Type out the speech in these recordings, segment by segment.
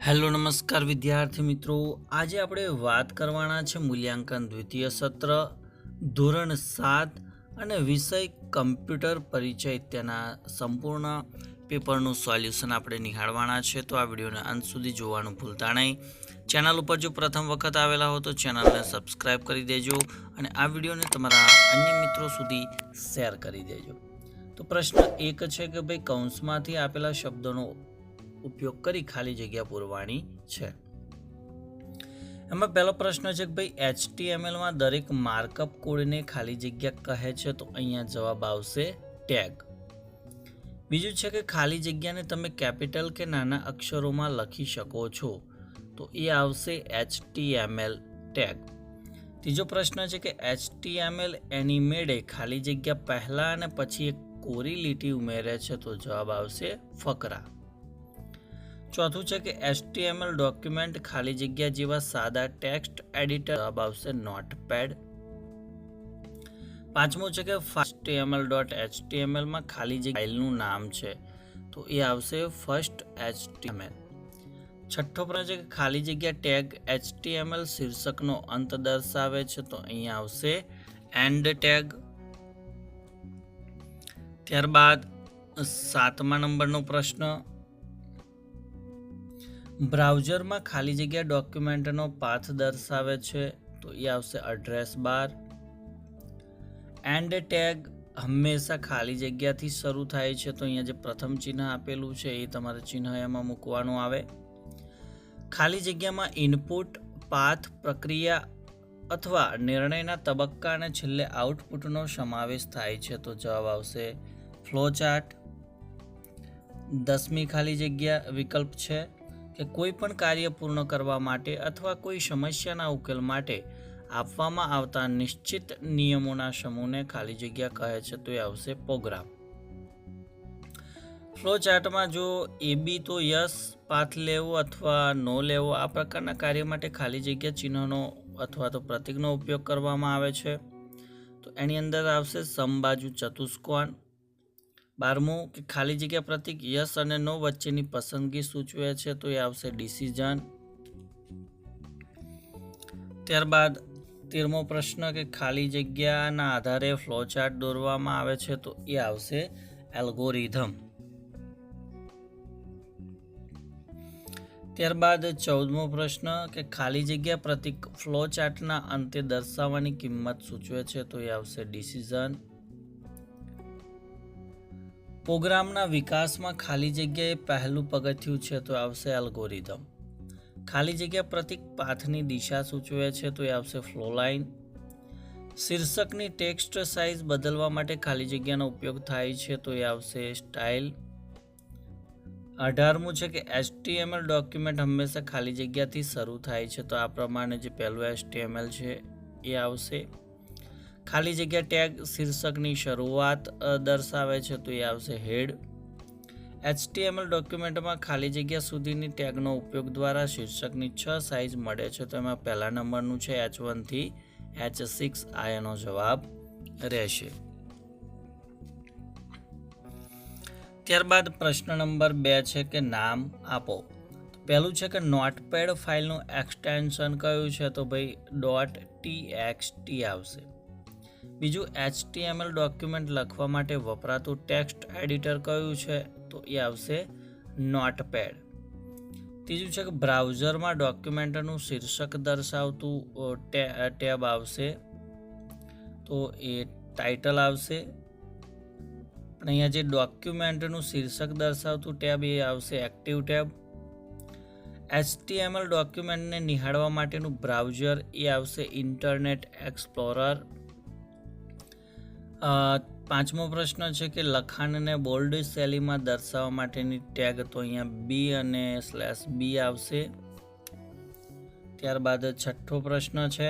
Hello નમસ્કાર વિદ્યાર્થી મિત્રો, આજે આપણે વાત કરવાના છે મૂલ્યાંકન દ્વિતીય સત્ર ધોરણ 7 અને વિષય કમ્પ્યુટર પરિચય તેના સંપૂર્ણ પેપરનું સોલ્યુશન આપણે નિહાળવાના છે. તો આ વિડીયોને અંત સુધી જોવાનું ભૂલતા નહીં. ચેનલ ઉપર જો પ્રથમ વખત આવેલા હો તો ચેનલને સબસ્ક્રાઈબ કરી દેજો અને આ વિડીયોને તમારા અન્ય મિત્રો સુધી શેર કરી દેજો. તો પ્રશ્ન એક છે કે ભાઈ કૌંસમાંથી આપેલા શબ્દોનો ઉપયોગ કરી ખાલી જગ્યા પૂરવાની છે. એમાં પહેલો પ્રશ્ન છે કે ભાઈ HTML માં દરેક માર્કઅપ કોડને ખાલી જગ્યા કહે છે, તો અહીંયા જવાબ આવશે ટેગ. બીજું છે કે ખાલી જગ્યાને તમે કેપિટલ કે નાના અક્ષરોમાં લખી શકો છો, તો એ આવશે HTML ટેગ. ત્રીજો પ્રશ્ન છે કે HTML એનિમેડે ખાલી જગ્યા પહેલા અને પછી એક કોરી લીટી ઉમેરે છે, તો જવાબ આવશે ફકરા. ચોથું છે કે HTML ડોક્યુમેન્ટ ખાલી જગ્યા જેવા સાદા ટેક્સ્ટ એડિટર, જવાબ આવશે નોટપેડ. પાંચમું છે કે HTML માં ખાલી જગ્યા ફાઇલનું નામ છે, તો એ આવશે ફર્સ્ટ HTML. છઠ્ઠો પ્રશ્ન છે કે ખાલી જગ્યા ટેગ HTML શીર્ષકનો અંત દર્શાવે છે, તો અહીંયા આવશે એન્ડ ટેગ. ત્યારબાદ 7મા નંબરનો પ્રશ્ન, બ્રાઉઝરમાં ખાલી જગ્યા ડોક્યુમેન્ટનો પાથ દર્શાવે છે, તો એ આવશે એડ્રેસ બાર. એન્ડ ટેગ હંમેશા ખાલી જગ્યાથી શરૂ થાય છે, તો અહીંયા જે પ્રથમ ચિહ્ન આપેલું છે એ તમારે ચિહ્ન એમાં મૂકવાનું આવે. ખાલી જગ્યામાં ઇનપુટ, પાથ, પ્રક્રિયા અથવા નિર્ણયના તબક્કા અને છેલ્લે આઉટપુટનો સમાવેશ થાય છે, તો જવાબ આવશે ફ્લો ચાર્ટ. 10મી ખાલી જગ્યા વિકલ્પ છે કે કોઈ પણ કાર્ય પૂર્ણ કરવા માટે અથવા કોઈ સમસ્યાના ઉકેલ માટે આપવામાં આવતા નિશ્ચિત નિયમોના સમૂહને ખાલી જગ્યા કહે છે, તો એ આવશે પ્રોગ્રામ. ફ્લો ચાર્ટમાં જો AB તો યસ, પાથ લેવો અથવા નો લેવો આ પ્રકારના કાર્ય માટે ખાલી જગ્યા ચિહ્નનો અથવા તો પ્રતીકનો ઉપયોગ કરવામાં આવે છે, તો એની અંદર આવશે સમબાજુ ચતુષ્કોણ. 12મું કે ખાલી જગ્યા પ્રતીક યસ અને નો વચ્ચેની પસંદગી સૂચવે છે, તો એ આવશે ડિસિઝન. ત્યારબાદ 13મો પ્રશ્ન કે ખાલી જગ્યાના આધારે ફ્લોચાર્ટ દોરવામાં આવે છે, તો એ આવશે એલ્ગોરિધમ. ત્યારબાદ 14મો પ્રશ્ન કે ખાલી જગ્યા પ્રતીક ફ્લોચાર્ટના અંતે દર્શાવવાની કિંમત સૂચવે છે, તો એ આવશે ડિસિઝન. પ્રોગ્રામના વિકાસમાં ખાલી જગ્યાએ પહેલું પગથિયું છે, તો આવશે એલ્ગોરિધમ. ખાલી જગ્યા પ્રતીક પાથની દિશા સૂચવે છે, તો એ આવશે ફ્લો લાઇન. શીર્ષકની ટેક્સ્ટ સાઇઝ બદલવા માટે ખાલી જગ્યાનો ઉપયોગ થાય છે, તો એ આવશે સ્ટાઇલ. 18મું છે કે HTML ડોક્યુમેન્ટ હંમેશા ખાલી જગ્યાથી શરૂ થાય છે, તો આ પ્રમાણે જે પહેલું HTML છે એ આવશે. ખાલી જગ્યા ટેગ શીર્ષકની શરૂઆત દર્શાવે છે, તો એ આવશે હેડ. HTML ડોક્યુમેન્ટમાં ખાલી જગ્યા સુધીની ટેગનો ઉપયોગ દ્વારા શીર્ષકની 6 સાઇઝ મળે છે, તો એમાં પહેલા નંબરનું છે H1 થી H6, આ એનો જવાબ રહેશે. ત્યારબાદ પ્રશ્ન નંબર 2 છે કે નામ આપો. પહેલું છે કે નોટપેડ ફાઇલનું એક્સટેન્શન કયું છે, તો ભાઈ .txt આવશે. બીજું HTML ડોક્યુમેન્ટ લખવા માટે વપરાતું ટેક્સ્ટ એડિટર કયું છે, તો એ આવશે નોટપેડ. ત્રીજું છે કે બ્રાઉઝરમાં ડોક્યુમેન્ટનું શીર્ષક દર્શાવતું ટેબ આવશે, તો એ ટાઇટલ આવશે. પણ અહીંયા જે ડોક્યુમેન્ટનું શીર્ષક દર્શાવતું ટેબ એ આવશે એક્ટિવ ટેબ. HTML ડોક્યુમેન્ટને નિહાળવા માટેનું બ્રાઉઝર એ આવશે ઇન્ટરનેટ એક્સપ્લોરર. 5મો પ્રશ્ન છે કે લખાણને બોલ્ડ શૈલીમાં દર્શાવવા માટેની ટેગ, તો અહીંયા B અને /B આવશે. ત્યારબાદ 6થો પ્રશ્ન છે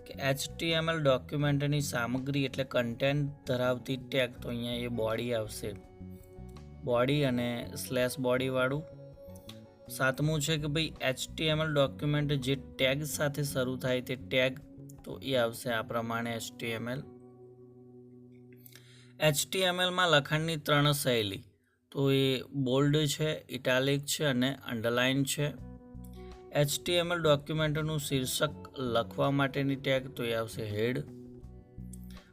કે HTML ડોક્યુમેન્ટની સામગ્રી એટલે કન્ટેન્ટ ધરાવતી ટેગ, તો અહીંયા એ બોડી આવશે, બોડી અને /બોડી વાળું. 7મું છે કે ભાઈ HTML ડોક્યુમેન્ટ જે ટેગ સાથે શરૂ થાય તે ટેગ, તો એ આવશે આ પ્રમાણે HTML માં લખાણની 3 શૈલી, તો એ બોલ્ડ છે, ઇટાલિક છે અને અંડરલાઇન છે. HTML ડોક્યુમેન્ટનું શીર્ષક લખવા માટેની ટેગ તો એ આવશે હેડ.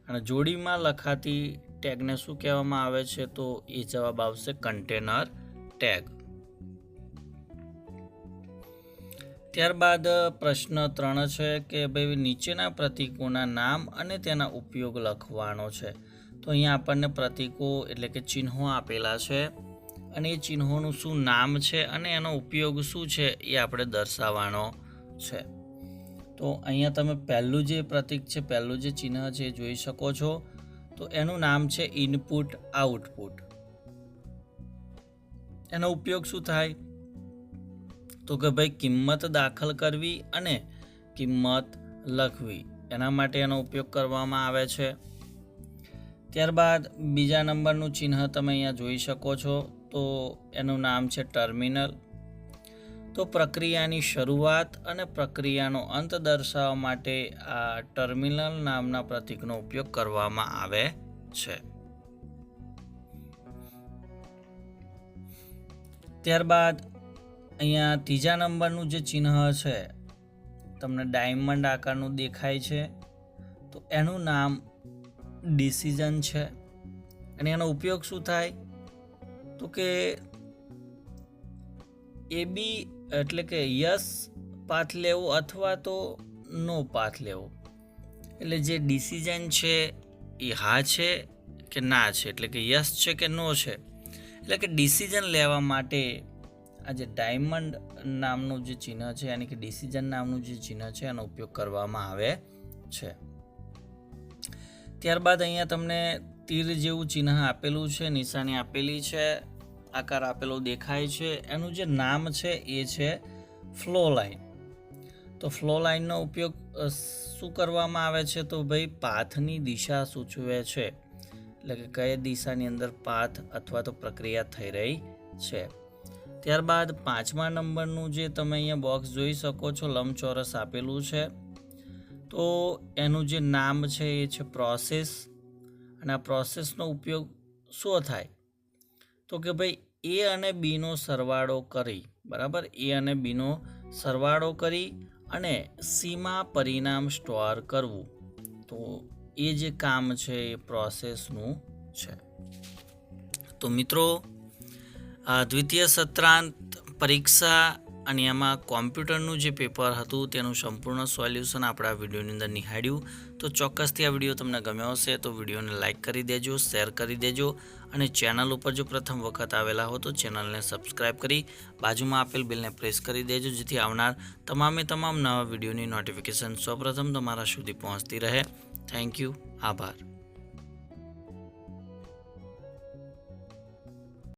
અને જોડીમાં લખાતી ટેગને શું કહેવામાં આવે છે તો એ જવાબ આવશે કન્ટેનર ટેગ. ત્યારબાદ પ્રશ્ન 3 છે કે ભાઈ નીચેના પ્રતીકોના નામ અને તેના ઉપયોગ લખવાનો છે. તો અહીંયા આપણને પ્રતીકો એટલે કે ચિહ્નો આપેલા છે અને એ ચિહ્નોનું શું નામ છે અને એનો ઉપયોગ શું છે એ આપણે દર્શાવવાનો છે. તો અહીંયા તમે પહેલું જે પ્રતીક છે, પહેલું જે ચિહ્ન છે એ જોઈ શકો છો. તો એનું નામ છે ઇનપુટ આઉટપુટ. એનો ઉપયોગ શું થાય તો કે ભાઈ કિંમત દાખલ કરવી અને કિંમત લખવી, એના માટે એનો ઉપયોગ કરવામાં આવે છે. ત્યારબાદ બીજા નંબરનું ચિહ્ન તમે અહીંયા જોઈ શકો છો. તો એનું નામ છે ટર્મિનલ. તો પ્રક્રિયાની શરૂઆત અને પ્રક્રિયાનો અંત દર્શાવવા માટે આ ટર્મિનલ નામના પ્રતીકનો ઉપયોગ કરવામાં આવે છે. ત્યારબાદ અહીંયા ત્રીજા નંબરનું જે ચિહ્ન છે તમને ડાયમંડ આકારનું દેખાય છે. તો એનું નામ ડિસિઝન છે અને એનો ઉપયોગ શું થાય તો કે AB એટલે કે યસ પાથ લેવો અથવા તો નો પાથ લેવો. એટલે જે ડિસિઝન છે એ હા છે કે ના છે, એટલે કે યસ છે કે નો છે. એટલે કે ડિસિઝન લેવા માટે આ જે ડાયમંડ નામનું જે ચિહ્ન છે યાની કે ડિસિઝન નામનું જે ચિહ્ન છે એનો ઉપયોગ કરવામાં આવે છે. ત્યારબાદ અહીંયા તમને તીર જેવું ચિહ્ન આપેલું છે, નિશાની આપેલી છે, આકાર આપેલો દેખાય છે. એનું જે નામ છે એ છે ફ્લો લાઈન. તો ફ્લો લાઈનનો ઉપયોગ શું કરવામાં આવે છે તો ભાઈ પાથની દિશા સૂચવે છે, એટલે કે કઈ દિશાની અંદર પાથ અથવા તો પ્રક્રિયા થઈ રહી છે. ત્યારબાદ 5મા નંબરનું જે તમે અહીંયા બોક્સ જોઈ શકો છો, લંબચોરસ આપેલું છે. તો એનું જે નામ છે એ છે પ્રોસેસ. અને આ પ્રોસેસનો ઉપયોગ શું થાય તો કે ભાઈ A અને Bનો સરવાળો કરી, બરાબર, A અને Bનો સરવાળો કરી અને Cમાં પરિણામ સ્ટોર કરવું. તો એ જે કામ છે એ પ્રોસેસનું છે. તો મિત્રો દ્વિતીય સત્રાંત પરીક્ષા અને એમાં કોમ્પ્યુટરનું જે પેપર હતું તેનું સંપૂર્ણ સોલ્યુશન આપણા વિડીયોની અંદર નિહાળ્યું. તો ચોક્કસથી આ વિડીયો તમને ગમ્યો હશે તો વિડીયોને લાઇક કરી દેજો, શેર કરી દેજો અને ચેનલ ઉપર જો પ્રથમ વખત આવેલા હો તો ચેનલને સબસ્ક્રાઈબ કરી બાજુમાં આપેલ બેલને પ્રેસ કરી દેજો, જેથી આવનાર તમામ નવા વિડીયોની નોટિફિકેશન સૌપ્રથમ તમારા સુધી પહોંચતી રહે. Thank you. આભાર.